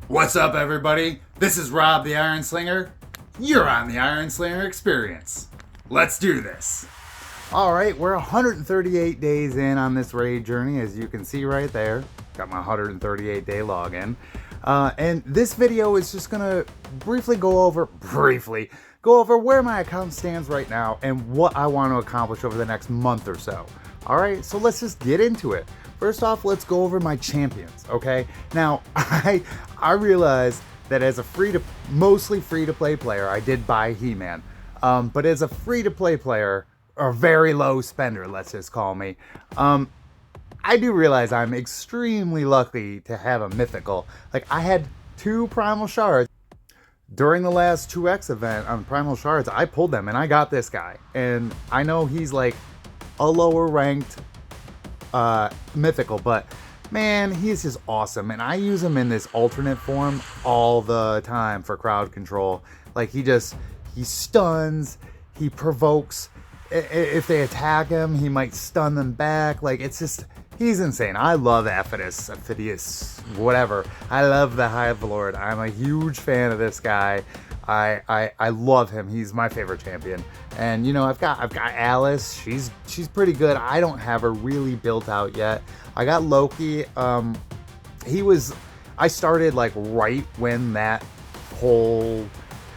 What's up, everybody? This is Rob the Ironslinger. You're on the Ironslinger Experience. Let's do this. All right, we're 138 days in on this raid journey, as you can see right there. Got my 138-day login. And this video is just gonna briefly go over where my account stands right now and what I want to accomplish over the next month or so. All right, so let's just get into it. First off, let's go over my champions, okay? Now, I realize that as a mostly free-to-play player, I did buy He-Man. But as a free-to-play player, or very low spender, let's just call me, I do realize I'm extremely lucky to have a mythical. Like, I had 2 Primal Shards. During the last 2X event on Primal Shards, I pulled them and I got this guy. And I know he's like a lower ranked mythical, but man, he's just awesome. And I use him in this alternate form all the time for crowd control. Like, he stuns, he provokes. If they attack him, he might stun them back. Like, it's just, he's insane. I love Aphidius, whatever. I love the Hive Lord. I'm a huge fan of this guy. I love him. He's my favorite champion. And you know, I've got Alice. She's pretty good. I don't have her really built out yet. I got Loki. I started like right when that whole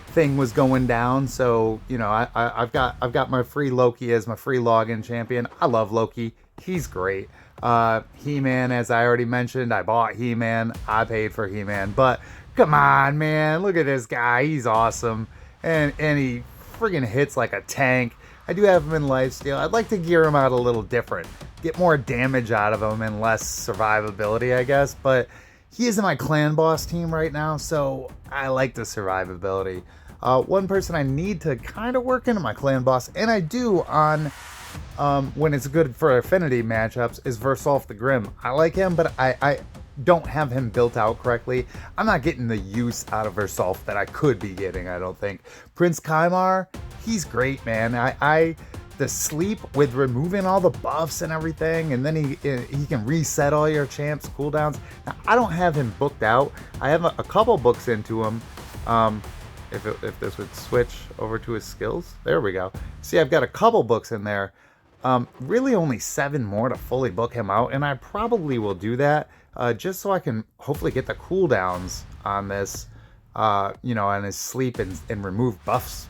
thing was going down, so you know, I've got my free Loki as my free login champion. I love Loki. He's great. He-Man, as I already mentioned, I bought He-Man. I paid for He-Man, but come on, man, look at this guy. He's awesome, and he friggin' hits like a tank. I do have him in lifesteal. I'd like to gear him out a little different, get more damage out of him and less survivability, I guess. But he is in my clan boss team right now, so I like the survivability. One person I need to kind of work into my clan boss, and I do on when it's good for affinity matchups, is Versolf the Grim. I like him, but I don't have him built out correctly. I'm not getting the use out of Versolf that I could be getting, I don't think. Prince Kymar, he's great, man. The sleep with removing all the buffs and everything, and then he can reset all your champs' cooldowns. Now, I don't have him booked out. I have a couple books into him. If this would switch over to his skills, there we go. See, I've got a couple books in there. Really only 7 more to fully book him out, and I probably will do that just so I can hopefully get the cooldowns on this, on his sleep and remove buffs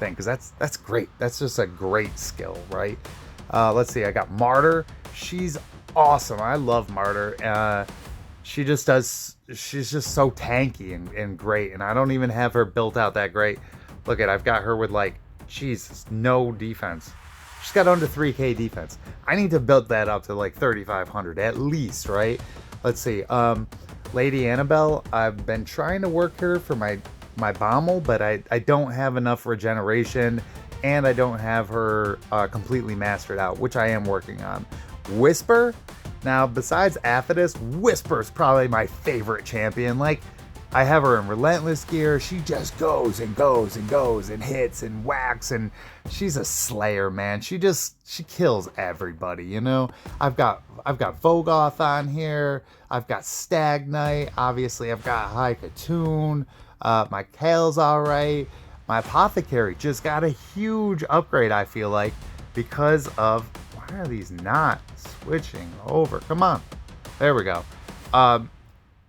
thing, because that's great. That's just a great skill, right? Let's see, I got Martyr. She's awesome. I love Martyr. She's just so tanky and great, and I don't even have her built out that great. Look I've got her with like, Jesus, no defense. She's got under 3k defense. I need to build that up to like 3,500 at least, right? Let's see. Lady Annabelle, I've been trying to work her for my Bommel, but I don't have enough regeneration, and I don't have her completely mastered out, which I am working on. Whisper, now besides Aphidius, Whisper's probably my favorite champion. Like, I have her in Relentless gear. She just goes and goes and goes and hits and whacks, and she's a slayer, man. She kills everybody, you know? I've got Vogoth on here. I've got Stag Knight. Obviously, I've got High Katoon. My Kale's alright. My Apothecary just got a huge upgrade, I feel like, because of... Why are these not switching over? Come on. There we go.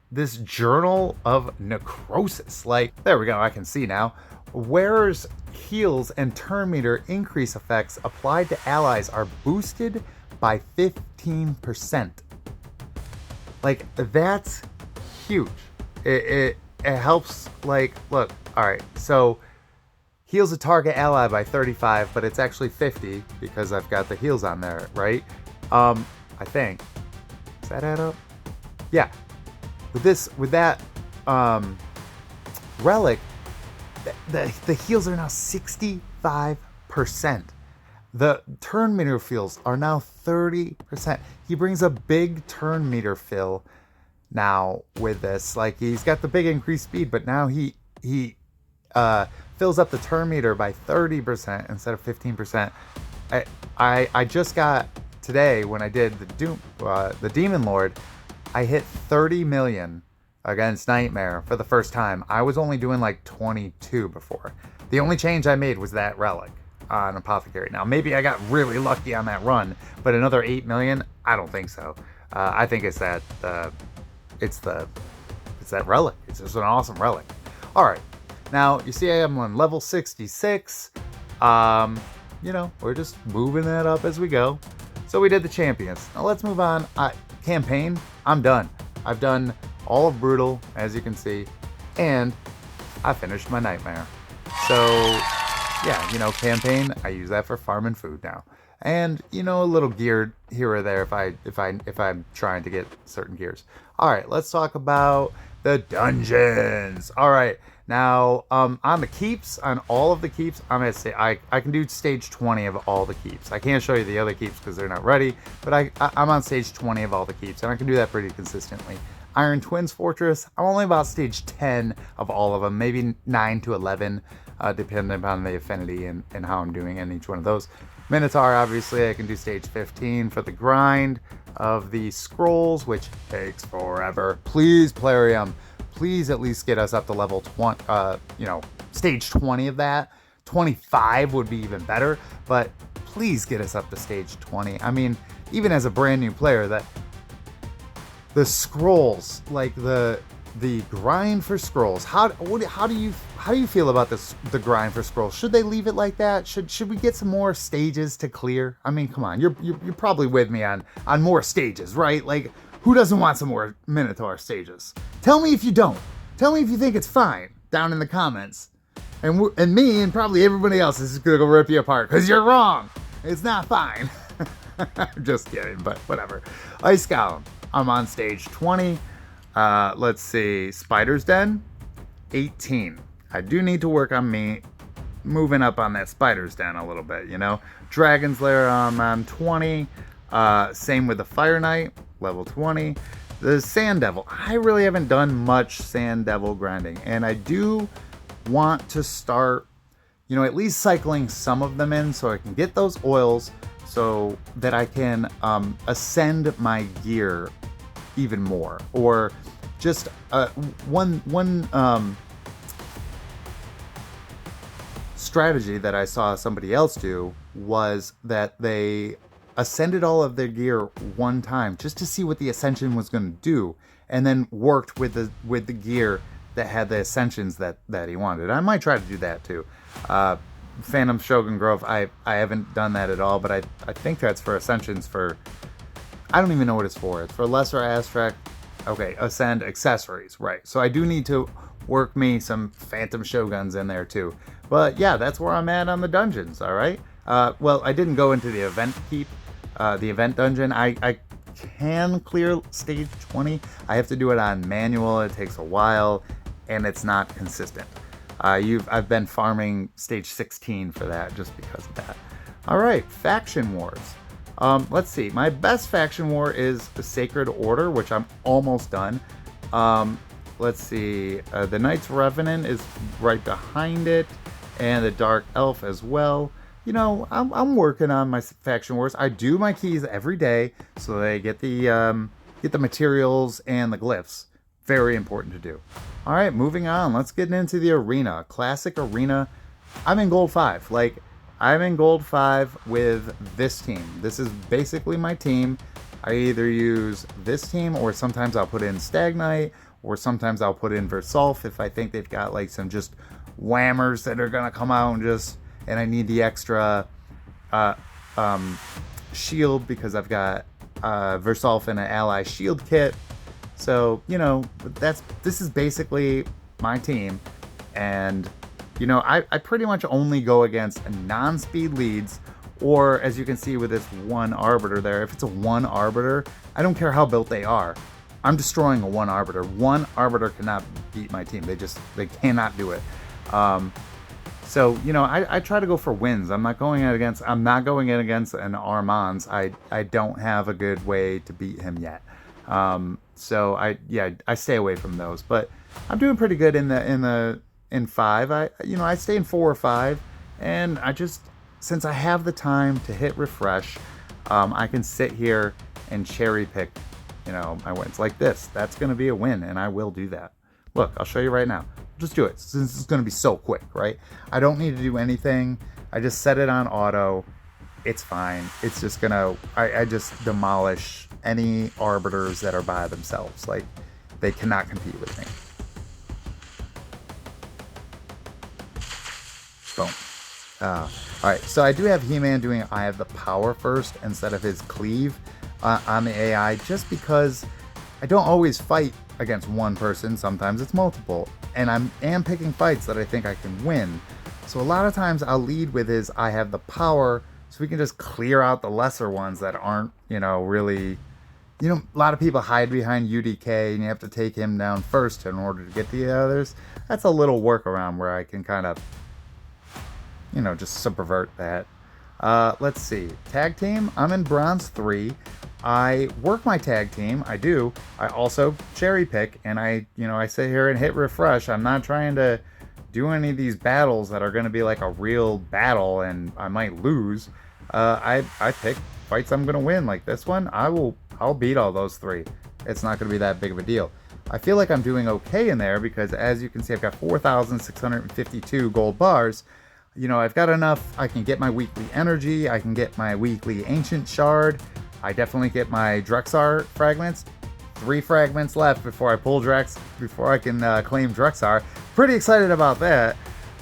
This Journal of Necrosis. Like, there we go. I can see now. Wearer's heals and turn meter increase effects applied to allies are boosted by 15%. Like, that's huge. It helps, like, look, all right, so heals a target ally by 35, but it's actually 50 because I've got the heals on there, right? I think. Does that add up? Yeah. With that relic, the heals are now 65%. The turn meter fills are now 30%. He brings a big turn meter fill now with this. Like, he's got the big increased speed, but now he fills up the turn meter by 30% instead of 15%. I just got today when I did the Demon Lord, I hit 30 million against Nightmare for the first time. I was only doing like 22 before. The only change I made was that relic on Apothecary. Now, maybe I got really lucky on that run, but another 8 million? I don't think so. I think it's that it's that relic. It's just an awesome relic. All right, now you see I am on level 66. We're just moving that up as we go. So we did the champions. Now let's move on. Campaign, I'm done. I've done all of Brutal, as you can see, and I finished my Nightmare. So yeah, campaign, I use that for farming food now. And a little gear here or there if I'm trying to get certain gears. All right, let's talk about the dungeons. All right, now on the keeps, on all of the keeps, I'm gonna say I can do stage 20 of all the keeps. I can't show you the other keeps because they're not ready, but I'm on stage 20 of all the keeps, and I can do that pretty consistently. Iron Twins Fortress, I'm only about stage 10 of all of them, maybe 9 to 11, depending upon the affinity and how I'm doing in each one of those. Minotaur, obviously, I can do stage 15 for the grind of the scrolls, which takes forever. Please, Plarium, please at least get us up to level 20, stage 20 of that. 25 would be even better, but please get us up to stage 20. I mean, even as a brand new player, the scrolls, like the grind for scrolls, how do you feel about this, the grind for scrolls? Should they leave it like that? Should we get some more stages to clear? I mean, come on, you're probably with me on more stages, right? Like, who doesn't want some more Minotaur stages? Tell me if you don't. Tell me if you think it's fine down in the comments. And me and probably everybody else is gonna go rip you apart because you're wrong. It's not fine. I'm just kidding, but whatever. Ice Golem, I'm on stage 20. Let's see, Spider's Den, 18. I do need to work on me moving up on that Spider's Den a little bit, Dragon's Lair, I'm on 20. Same with the Fire Knight, level 20. The Sand Devil, I really haven't done much Sand Devil grinding, and I do want to start, at least cycling some of them in so I can get those oils so that I can ascend my gear even more, or just one strategy that I saw somebody else do was that they ascended all of their gear one time just to see what the ascension was going to do, and then worked with the gear that had the ascensions that he wanted. I might try to do that too. Phantom Shogun Grove, I haven't done that at all, but I think that's for ascensions for, I don't even know what it's for. It's for Lesser Aztec. Okay, Ascend accessories, right. So I do need to work me some Phantom Shoguns in there too. But yeah, that's where I'm at on the dungeons, all right? Well, I didn't go into the event keep, the event dungeon. I can clear stage 20. I have to do it on manual. It takes a while, and it's not consistent. I've been farming stage 16 for that just because of that. All right, Faction Wars. Let's see. My best faction war is the Sacred Order, which I'm almost done. Let's see. The Knights Revenant is right behind it, and the Dark Elf as well. I'm working on my faction wars. I do my keys every day, so they get the materials and the glyphs. Very important to do. All right, moving on. Let's get into the arena. Classic arena. I'm in gold 5. I'm in gold 5 with this team. This is basically my team. I either use this team, or sometimes I'll put in Stag Knight, or sometimes I'll put in Versolf if I think they've got some just whammers that are gonna come out and I need the extra shield because I've got Versolf in an ally shield kit. So this is basically my team, and I pretty much only go against non-speed leads, or as you can see with this one Arbiter there, if it's a one Arbiter, I don't care how built they are, I'm destroying a one Arbiter. One Arbiter cannot beat my team. They cannot do it. So I try to go for wins. I'm not going in against an Armand's. I don't have a good way to beat him yet. So I stay away from those, but I'm doing pretty good in 5. I stay in 4 or 5, and since I have the time to hit refresh, I can sit here and cherry pick my wins. Like this. That's going to be a win, and I will do that. Look, I'll show you right now. Just do it, since it's going to be so quick, right? I don't need to do anything. I just set it on auto. It's fine. It's just going to... I just demolish any arbiters that are by themselves. Like, they cannot compete with me. Boom. Alright, so I do have He-Man doing I have the power first instead of his cleave on the AI, just because I don't always fight against one person. Sometimes it's multiple, and I am picking fights that I think I can win. So a lot of times I'll lead with his I have the power, so we can just clear out the lesser ones that aren't, really... a lot of people hide behind UDK, and you have to take him down first in order to get the others. That's a little workaround where I can kind of, just subvert that. Let's see. Tag team, I'm in bronze 3. I work my tag team. I do. I also cherry pick, and I sit here and hit refresh. I'm not trying to do any of these battles that are going to be like a real battle and I might lose. I pick fights I'm going to win. Like this one, I'll beat all those 3. It's not going to be that big of a deal. I feel like I'm doing okay in there because, as you can see, I've got 4,652 gold bars. I've got enough. I can get my weekly energy. I can get my weekly ancient shard. I definitely get my Drexar fragments. 3 fragments left before I pull Drex, before I can claim Drexar. Pretty excited about that.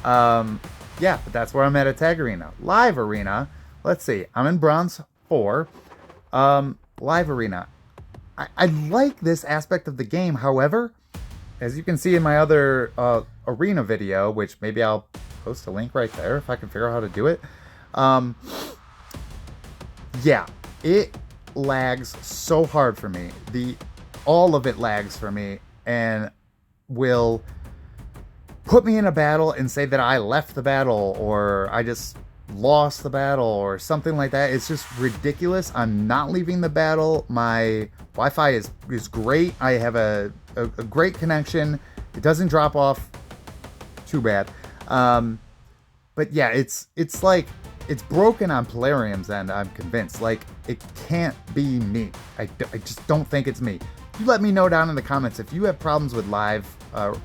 Yeah, but that's where I'm at Tag Arena. Live Arena, let's see. I'm in bronze 4. Live Arena. I like this aspect of the game. However, as you can see in my other arena video, which maybe I'll post a link right there if I can figure out how to do it. Yeah, it lags so hard for me. All of it lags for me and will put me in a battle and say that I left the battle or I just lost the battle or something like that. It's just ridiculous. I'm not leaving the battle. My Wi-Fi is great. I have a great connection. It doesn't drop off too bad. But yeah, it's like it's broken on Polarium's end. I'm convinced. Like, it can't be me. I just don't think it's me. You let me know down in the comments if you have problems with live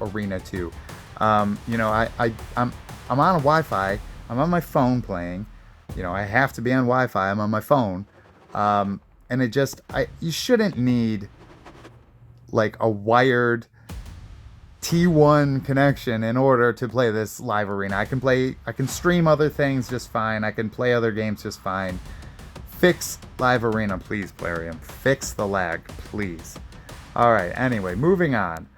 arena too. I'm on a Wi-Fi. I'm on my phone playing. I have to be on Wi-Fi. I'm on my phone. And you shouldn't need like a wired T1 connection in order to play this live arena. I can stream other things just fine. I can play other games just fine. Fix live arena, please, Polarium. Fix the lag, please. All right, anyway, moving on.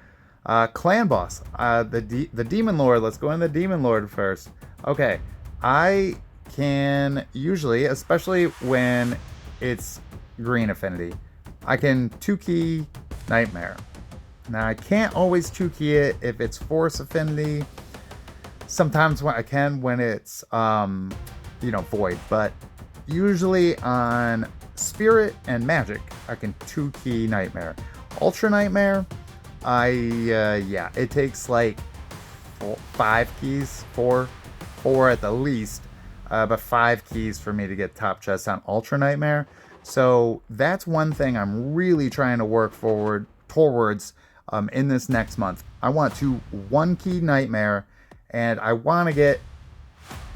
Clan boss, the Demon Lord. Let's go in the Demon Lord first. Okay, I can usually, especially when it's green affinity, I can 2-key Nightmare. Now, I can't always 2-key it if it's force affinity. Sometimes when I can when it's, void. But usually on spirit and magic, I can 2-key Nightmare. Ultra Nightmare, it takes like 5 keys, 4 at the least, but 5 keys for me to get top chest on Ultra Nightmare. So that's one thing I'm really trying to work towards in this next month. I want to 1-key Nightmare, and I want to get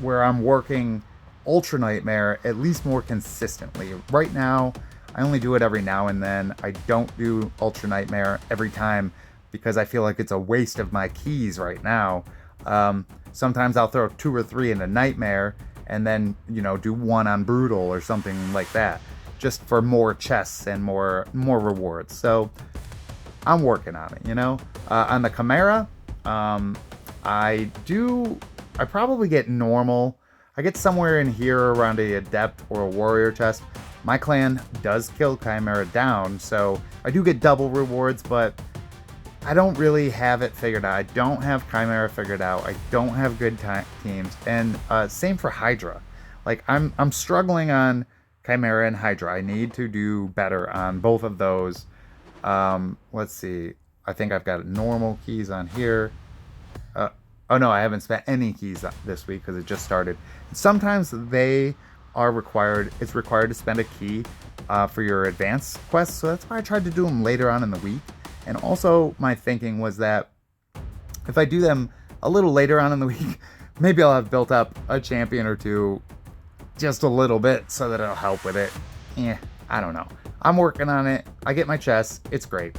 where I'm working Ultra Nightmare at least more consistently. Right now, I only do it every now and then. I don't do Ultra Nightmare every time because I feel like it's a waste of my keys right now. Sometimes I'll throw 2 or 3 into Nightmare and then, do 1 on Brutal or something like that, just for more chests and more rewards. So I'm working on it, On the Chimera, I probably get normal. I get somewhere in here around a Adept or a Warrior chest. My clan does kill Chimera down, so I do get double rewards, but I don't really have it figured out. I don't have Chimera figured out. I don't have good teams, and same for Hydra. Like, I'm struggling on Chimera and Hydra. I need to do better on both of those. Let's see. I think I've got normal keys on here. Oh no, I haven't spent any keys this week because it just started. Sometimes they are required. It's required to spend a key for your advanced quests, so that's why I tried to do them later on in the week. And also, my thinking was that if I do them a little later on in the week, maybe I'll have built up a champion or two just a little bit so that it'll help with it. I don't know. I'm working on it. I get my chest. It's great.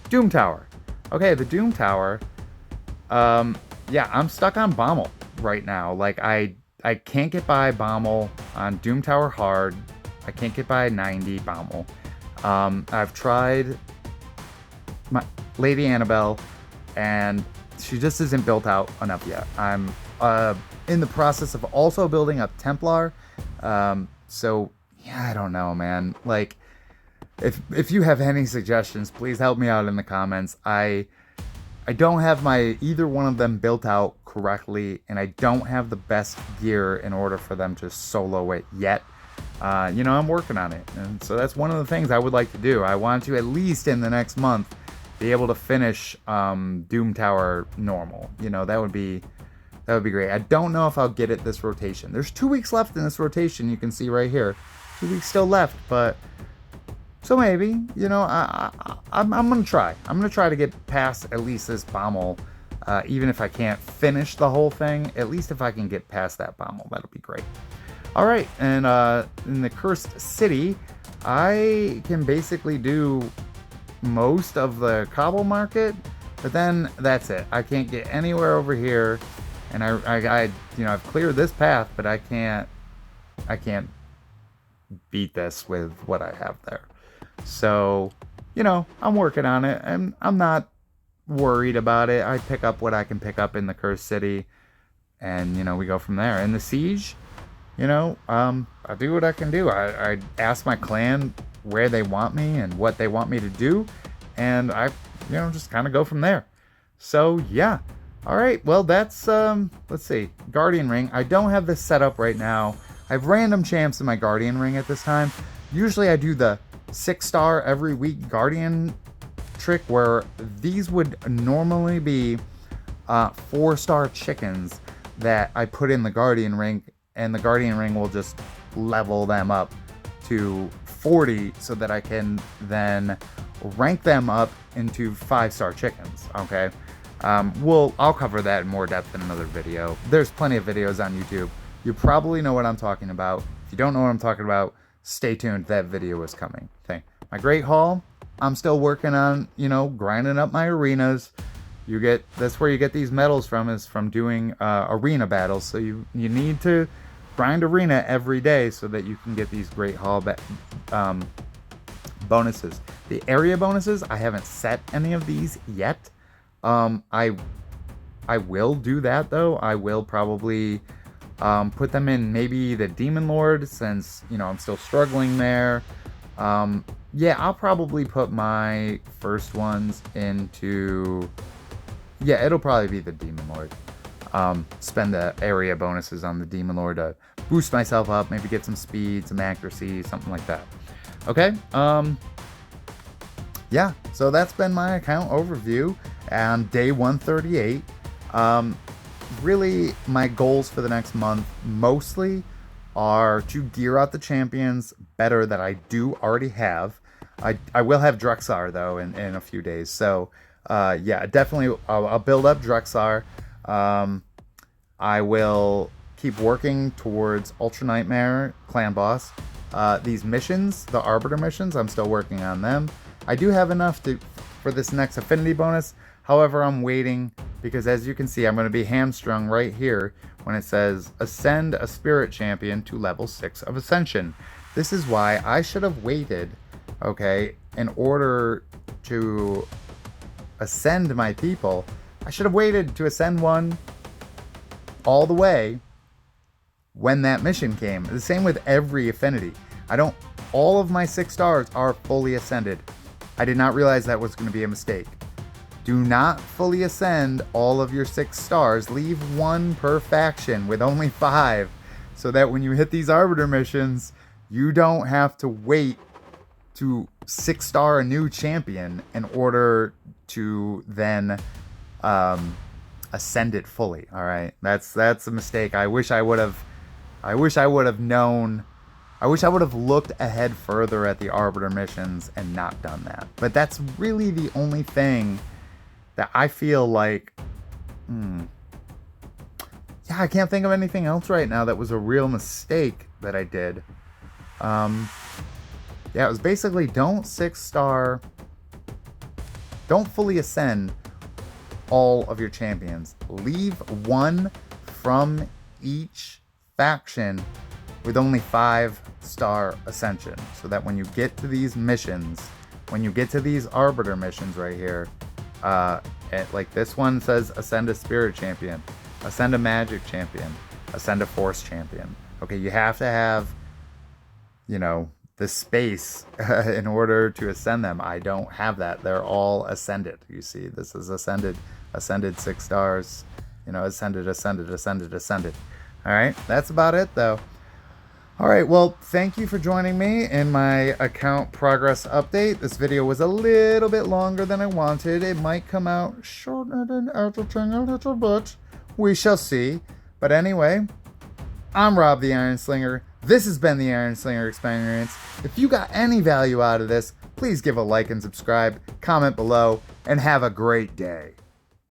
Doom Tower. Okay, the Doom Tower. Yeah, I'm stuck on Bommel right now. Like, I can't get by Bommel on Doom Tower Hard. I can't get by 90 Bommel. I've tried my Lady Annabelle, and she just isn't built out enough yet. I'm in the process of also building up Templar. So yeah, I don't know, man. Like, if you have any suggestions, please help me out in the comments. I don't have either one of them built out correctly, and I don't have the best gear in order for them to solo it yet. I'm working on it, and so that's one of the things I would like to do. I want to, at least in the next month, be able to finish Doom Tower normal. That would be great. I don't know if I'll get it this rotation. There's 2 weeks left in this rotation. You can see right here, 2 weeks still left, but so maybe, I'm gonna try. I'm gonna try to get past at least this Bommel, even if I can't finish the whole thing. At least if I can get past that Bommel, that'll be great. All right, and in the Cursed City, I can basically do most of the cobble market, but then that's it. I can't get anywhere over here, and I've cleared this path, but I can't beat this with what I have there. So, I'm working on it, and I'm not worried about it. I pick up what I can pick up in the Cursed City, and we go from there. In the Siege, I do what I can do. I ask my clan where they want me and what they want me to do, and I just kind of go from there. So yeah. All right, well, that's let's see, Guardian Ring. I don't have this set up right now. I have random champs in my Guardian Ring at this time. Usually I do the 6-star every week Guardian trick, where these would normally be 4-star chickens that I put in the Guardian Ring, and the Guardian Ring will just level them up to 40 so that I can then rank them up into 5-star chickens. Okay, I'll cover that in more depth in another video. There's plenty of videos on YouTube. You probably know what I'm talking about. If you don't know what I'm talking about, stay tuned. That video is coming. Okay, my Great Hall, I'm still working on, grinding up my arenas. That's where you get these medals from, is from doing arena battles. So you need to grind arena every day so that you can get these Great Hall bonuses. The area bonuses, I haven't set any of these yet. I will do that though. I will probably put them in maybe the Demon Lord, since I'm still struggling there. Yeah, I'll probably put my first ones into, yeah, it'll probably be the Demon Lord. Spend the area bonuses on the Demon Lord to boost myself up, maybe get some speed, some accuracy, something like that. Okay, yeah, so that's been my account overview on day 138. Really, my goals for the next month mostly are to gear out the champions better that I do already have. I will have Drexar though in a few days, so yeah, definitely I'll build up Drexar. I will keep working towards Ultra Nightmare Clan Boss. These missions, the Arbiter missions, I'm still working on them. I do have enough for this next affinity bonus. However, I'm waiting because, as you can see, I'm going to be hamstrung right here when it says ascend a spirit champion to level 6 of Ascension. This is why I should have waited, okay, in order to ascend my people. I should have waited to ascend one all the way when that mission came. The same with every affinity. All of my 6 stars are fully ascended. I did not realize that was going to be a mistake. Do not fully ascend all of your 6 stars. Leave 1 per faction with only 5, so that when you hit these Arbiter missions, you don't have to wait to 6-star a new champion in order to then ascend it fully. All right, that's a mistake. I wish I would have I wish I would have known. I wish I would have looked ahead further at the Arbiter missions and not done that. But that's really the only thing that I feel like, yeah, I can't think of anything else right now that was a real mistake that I did. Yeah, it was basically don't 6-star, don't fully ascend all of your champions. Leave one from each faction with only 5-star ascension, so that when you get to these missions, when you get to these Arbiter missions right here, like this one says ascend a Spirit Champion, ascend a Magic Champion, ascend a Force Champion. Okay, you have to have, the space in order to ascend them. I don't have that. They're all ascended. You see, this is ascended 6 stars, ascended. All right, that's about it though. All right, well, thank you for joining me in my account progress update. This video was a little bit longer than I wanted. It might come out shorter than editing a little bit. We shall see. But anyway, I'm Rob the Ironslinger. This has been the Ironslinger Experience. If you got any value out of this, please give a like and subscribe, comment below, and have a great day.